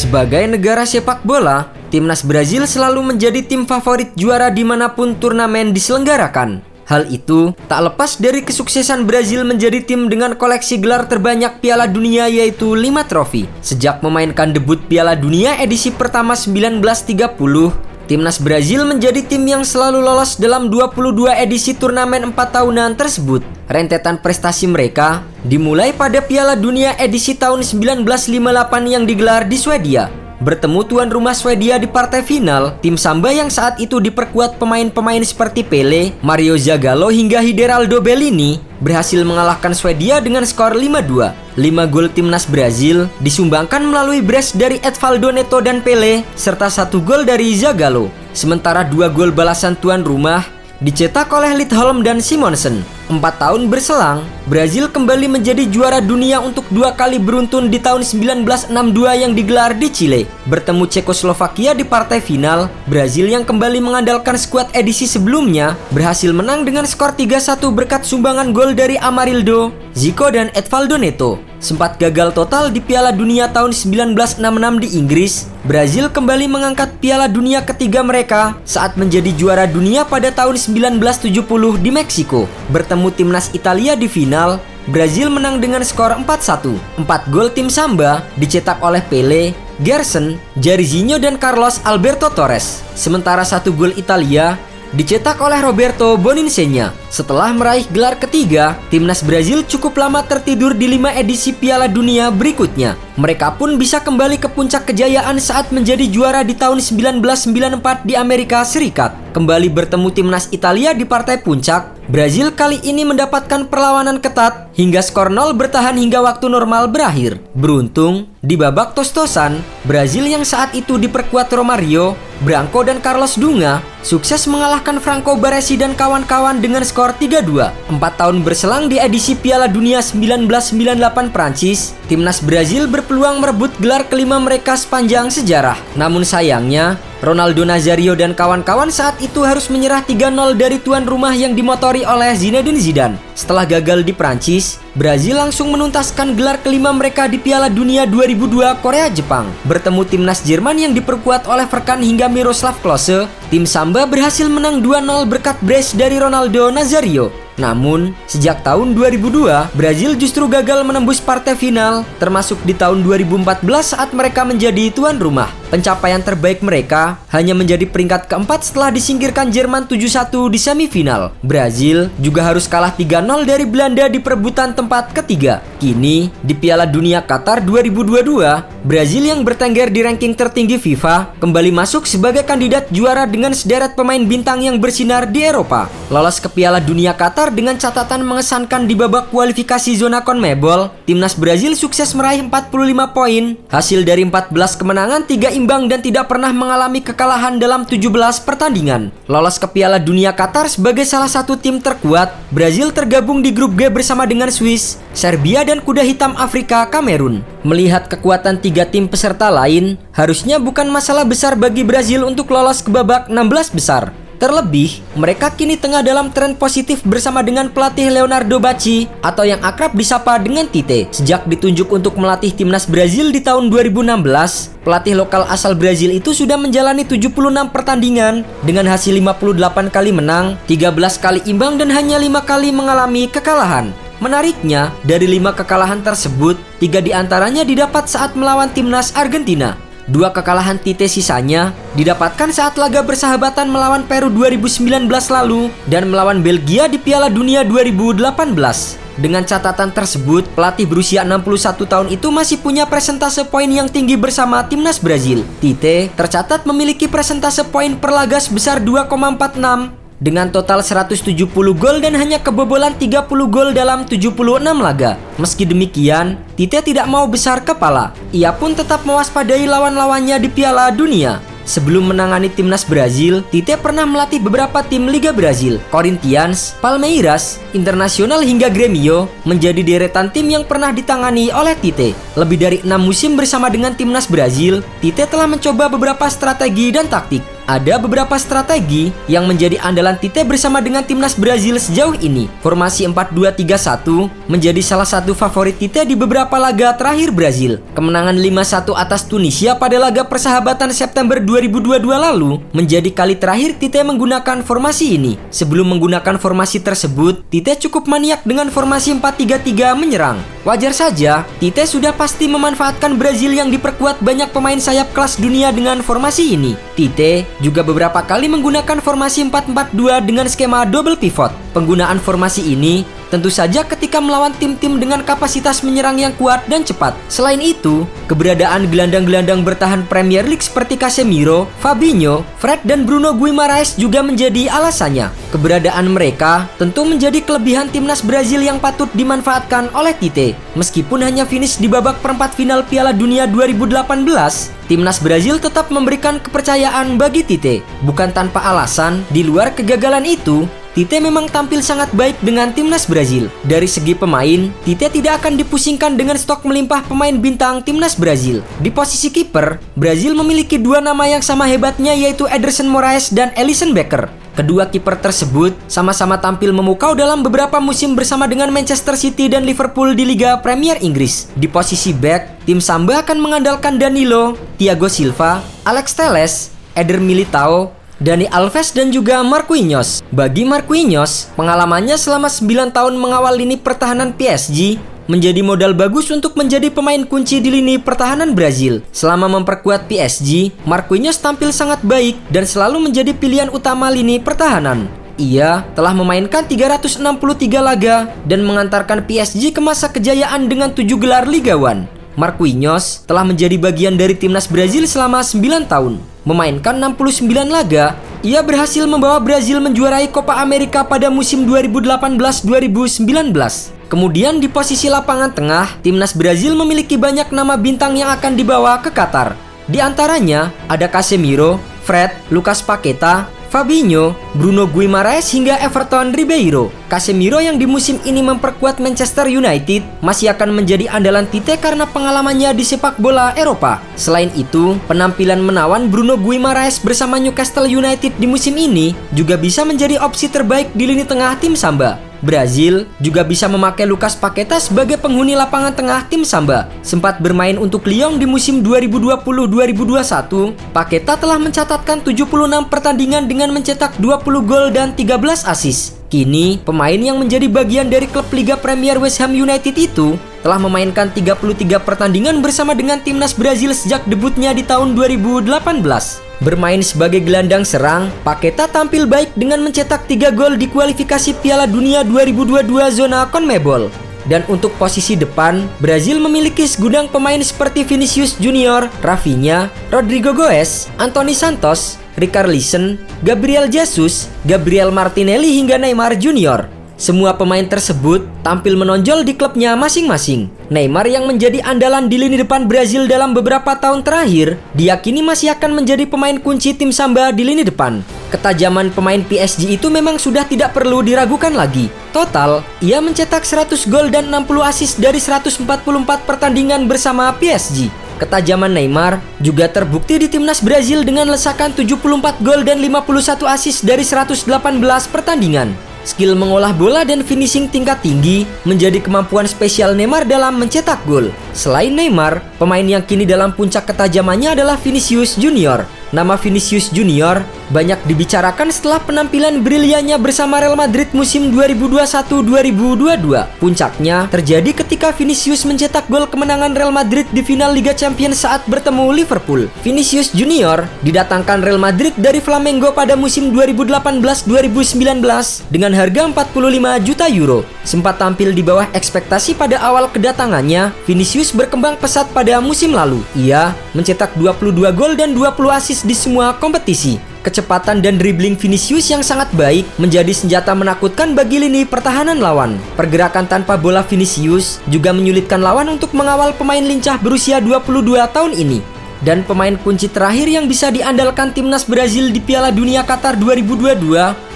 Sebagai negara sepak bola, timnas Brazil selalu menjadi tim favorit juara dimanapun turnamen diselenggarakan. Hal itu tak lepas dari kesuksesan Brazil menjadi tim dengan koleksi gelar terbanyak Piala Dunia, yaitu 5 trofi. Sejak memainkan debut Piala Dunia edisi pertama 1930, timnas Brazil menjadi tim yang selalu lolos dalam 22 edisi turnamen 4 tahunan tersebut. Rentetan prestasi mereka dimulai pada Piala Dunia edisi tahun 1958 yang digelar di Swedia. Bertemu tuan rumah Swedia di partai final, tim Samba yang saat itu diperkuat pemain-pemain seperti Pele, Mario Zagallo hingga Hideraldo Bellini berhasil mengalahkan Swedia dengan skor 5-2. 5 gol timnas Brazil disumbangkan melalui brace dari Edvaldo Neto dan Pele, serta 1 gol dari Zagallo. Sementara 2 gol balasan tuan rumah dicetak oleh Lidholm dan Simonsen. 4 tahun berselang, Brazil kembali menjadi juara dunia untuk 2 kali beruntun di tahun 1962 yang digelar di Chile. Bertemu Cekoslovakia di partai final, Brazil yang kembali mengandalkan skuad edisi sebelumnya berhasil menang dengan skor 3-1 berkat sumbangan gol dari Amarildo, Zico dan Edvaldo Neto. Sempat gagal total di Piala Dunia tahun 1966 di Inggris, Brazil kembali mengangkat Piala Dunia ketiga mereka saat menjadi juara dunia pada tahun 1970 di Meksiko. Bertemu timnas Italia di final, Brazil menang dengan skor 4-1. 4 gol tim Samba dicetak oleh Pele, Gerson, Jairzinho dan Carlos Alberto Torres. Sementara 1 gol Italia dicetak oleh Roberto Boninsegna. Setelah meraih gelar ketiga, timnas Brazil cukup lama tertidur di 5 edisi Piala Dunia berikutnya. Mereka pun bisa kembali ke puncak kejayaan saat menjadi juara di tahun 1994 di Amerika Serikat. Kembali bertemu timnas Italia di partai puncak, Brazil kali ini mendapatkan perlawanan ketat hingga skor 0 bertahan hingga waktu normal berakhir. Beruntung, di babak tos-tosan, Brazil yang saat itu diperkuat Romario, Branco dan Carlos Dunga sukses mengalahkan Franco Baresi dan kawan-kawan dengan skor 3-2. 4 tahun berselang di edisi Piala Dunia 1998 Prancis, timnas Brazil berpeluang merebut gelar kelima mereka sepanjang sejarah. Namun sayangnya, Ronaldo Nazario dan kawan-kawan saat itu harus menyerah 3-0 dari tuan rumah yang dimotori oleh Zinedine Zidane. Setelah gagal di Prancis, Brazil langsung menuntaskan gelar kelima mereka di Piala Dunia 2002 Korea-Jepang. Bertemu timnas Jerman yang diperkuat oleh Verkan hingga Miroslav Klose, tim Samba berhasil menang 2-0 berkat brace dari Ronaldo Nazario. Namun, sejak tahun 2002, Brazil justru gagal menembus partai final, termasuk di tahun 2014 saat mereka menjadi tuan rumah. Pencapaian terbaik mereka hanya menjadi peringkat keempat setelah disingkirkan Jerman 7-1 di semifinal. Brazil juga harus kalah 3-0 dari Belanda di perebutan tempat ketiga. Kini, di Piala Dunia Qatar 2022, Brazil yang bertengger di ranking tertinggi FIFA kembali masuk sebagai kandidat juara dengan sederet pemain bintang yang bersinar di Eropa. Lolos ke Piala Dunia Qatar dengan catatan mengesankan di babak kualifikasi zona CONMEBOL, timnas Brazil sukses meraih 45 poin. Hasil dari 14 kemenangan, 3 imbang dan tidak pernah mengalami kekalahan dalam 17 pertandingan. Lolos ke Piala Dunia Qatar sebagai salah satu tim terkuat, Brazil tergabung di grup G bersama dengan Swiss, Serbia dan kuda hitam Afrika Kamerun. Melihat kekuatan 3 tim peserta lain, harusnya bukan masalah besar bagi Brazil untuk lolos ke babak 16 besar. Terlebih, mereka kini tengah dalam tren positif bersama dengan pelatih Leonardo Bacci atau yang akrab disapa dengan Tite. Sejak ditunjuk untuk melatih timnas Brazil di tahun 2016, pelatih lokal asal Brazil itu sudah menjalani 76 pertandingan dengan hasil 58 kali menang, 13 kali imbang dan hanya 5 kali mengalami kekalahan. Menariknya, dari 5 kekalahan tersebut, 3 diantaranya didapat saat melawan timnas Argentina. 2 kekalahan Tite sisanya didapatkan saat laga bersahabatan melawan Peru 2019 lalu dan melawan Belgia di Piala Dunia 2018. Dengan catatan tersebut, pelatih berusia 61 tahun itu masih punya persentase poin yang tinggi bersama timnas Brazil. Tite tercatat memiliki persentase poin per laga sebesar 2,46 dengan total 170 gol dan hanya kebobolan 30 gol dalam 76 laga. Meski demikian, Tite tidak mau besar kepala. Ia pun tetap mewaspadai lawan-lawannya di Piala Dunia. Sebelum menangani timnas Brazil, Tite pernah melatih beberapa tim Liga Brazil. Corinthians, Palmeiras, Internacional hingga Grêmio menjadi deretan tim yang pernah ditangani oleh Tite. Lebih dari 6 musim bersama dengan timnas Brazil, Tite telah mencoba beberapa strategi dan taktik. Ada beberapa strategi yang menjadi andalan Tite bersama dengan timnas Brazil sejauh ini. Formasi 4-2-3-1 menjadi salah satu favorit Tite di beberapa laga terakhir Brazil. Kemenangan 5-1 atas Tunisia pada laga persahabatan September 2022 lalu menjadi kali terakhir Tite menggunakan formasi ini. Sebelum menggunakan formasi tersebut, Tite cukup maniak dengan formasi 4-3-3 menyerang. Wajar saja, Tite sudah pasti memanfaatkan Brazil yang diperkuat banyak pemain sayap kelas dunia dengan formasi ini. Tite juga beberapa kali menggunakan formasi 4-4-2 dengan skema double pivot. Penggunaan formasi ini tentu saja ketika melawan tim-tim dengan kapasitas menyerang yang kuat dan cepat. Selain itu, keberadaan gelandang-gelandang bertahan Premier League seperti Casemiro, Fabinho, Fred, dan Bruno Guimaraes juga menjadi alasannya. Keberadaan mereka tentu menjadi kelebihan timnas Brazil yang patut dimanfaatkan oleh Tite. Meskipun hanya finish di babak perempat final Piala Dunia 2018, timnas Brazil tetap memberikan kepercayaan bagi Tite. Bukan tanpa alasan, di luar kegagalan itu, Tite memang tampil sangat baik dengan timnas Brazil. Dari segi pemain, Tite tidak akan dipusingkan dengan stok melimpah pemain bintang timnas Brazil. Di posisi kiper, Brazil memiliki dua nama yang sama hebatnya, yaitu Ederson Moraes dan Alisson Becker. Kedua kiper tersebut sama-sama tampil memukau dalam beberapa musim bersama dengan Manchester City dan Liverpool di Liga Premier Inggris. Di posisi back, tim Samba akan mengandalkan Danilo, Thiago Silva, Alex Telles, Eder Militao, Dani Alves, dan juga Marquinhos. Bagi Marquinhos, pengalamannya selama 9 tahun mengawal lini pertahanan PSG menjadi modal bagus untuk menjadi pemain kunci di lini pertahanan Brazil. Selama memperkuat PSG, Marquinhos tampil sangat baik dan selalu menjadi pilihan utama lini pertahanan. Ia telah memainkan 363 laga dan mengantarkan PSG ke masa kejayaan dengan 7 gelar Liga 1. Marquinhos telah menjadi bagian dari timnas Brazil selama 9 tahun. Memainkan 69 laga, ia berhasil membawa Brazil menjuarai Copa America pada musim 2018-2019. Kemudian di posisi lapangan tengah, timnas Brazil memiliki banyak nama bintang yang akan dibawa ke Qatar. Di antaranya ada Casemiro, Fred, Lucas Paqueta, Fabinho, Bruno Guimaraes, hingga Everton Ribeiro. Casemiro yang di musim ini memperkuat Manchester United masih akan menjadi andalan Tite karena pengalamannya di sepak bola Eropa. Selain itu, penampilan menawan Bruno Guimaraes bersama Newcastle United di musim ini juga bisa menjadi opsi terbaik di lini tengah tim Samba. Brazil juga bisa memakai Lucas Paqueta sebagai penghuni lapangan tengah tim Samba. Sempat bermain untuk Lyon di musim 2020-2021, Paqueta telah mencatatkan 76 pertandingan dengan mencetak 20 gol dan 13 assist. Kini, pemain yang menjadi bagian dari klub Liga Premier West Ham United itu telah memainkan 33 pertandingan bersama dengan timnas Brazil sejak debutnya di tahun 2018. Bermain sebagai gelandang serang, Paqueta tampil baik dengan mencetak 3 gol di kualifikasi Piala Dunia 2022 zona CONMEBOL. Dan untuk posisi depan, Brazil memiliki segudang pemain seperti Vinicius Junior, Rafinha, Rodrigo Goes, Anthony Santos, Richarlison, Gabriel Jesus, Gabriel Martinelli, hingga Neymar Junior. Semua pemain tersebut tampil menonjol di klubnya masing-masing. Neymar yang menjadi andalan di lini depan Brazil dalam beberapa tahun terakhir diyakini masih akan menjadi pemain kunci tim Samba di lini depan. Ketajaman pemain PSG itu memang sudah tidak perlu diragukan lagi. Total, ia mencetak 100 gol dan 60 assist dari 144 pertandingan bersama PSG. Ketajaman Neymar juga terbukti di timnas Brazil dengan lesakan 74 gol dan 51 assist dari 118 pertandingan. Skill mengolah bola dan finishing tingkat tinggi menjadi kemampuan spesial Neymar dalam mencetak gol. Selain Neymar, pemain yang kini dalam puncak ketajamannya adalah Vinicius Junior. Nama Vinicius Junior banyak dibicarakan setelah penampilan briliannya bersama Real Madrid musim 2021-2022. Puncaknya terjadi ketika Vinicius mencetak gol kemenangan Real Madrid di final Liga Champions saat bertemu Liverpool. Vinicius Junior didatangkan Real Madrid dari Flamengo pada musim 2018-2019 dengan harga 45 juta euro. Sempat tampil di bawah ekspektasi pada awal kedatangannya, Vinicius berkembang pesat pada musim lalu. Ia mencetak 22 gol dan 20 assist di semua kompetisi. Kecepatan dan dribbling Vinicius yang sangat baik menjadi senjata menakutkan bagi lini pertahanan lawan. Pergerakan tanpa bola Vinicius juga menyulitkan lawan untuk mengawal pemain lincah berusia 22 tahun ini. Dan pemain kunci terakhir yang bisa diandalkan timnas Brazil di Piala Dunia Qatar 2022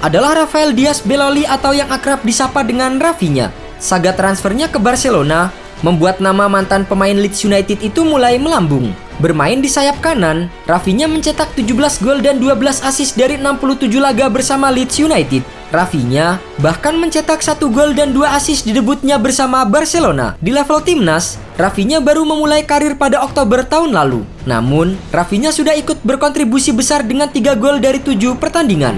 adalah Rafael Diaz Beloli atau yang akrab disapa dengan Rafinha. Saga transfernya ke Barcelona membuat nama mantan pemain Leeds United itu mulai melambung. Bermain di sayap kanan, Rafinha mencetak 17 gol dan 12 assist dari 67 laga bersama Leeds United. Rafinha bahkan mencetak 1 gol dan 2 assist di debutnya bersama Barcelona. Di level timnas, Rafinha baru memulai karir pada Oktober tahun lalu. Namun, Rafinha sudah ikut berkontribusi besar dengan 3 gol dari 7 pertandingan.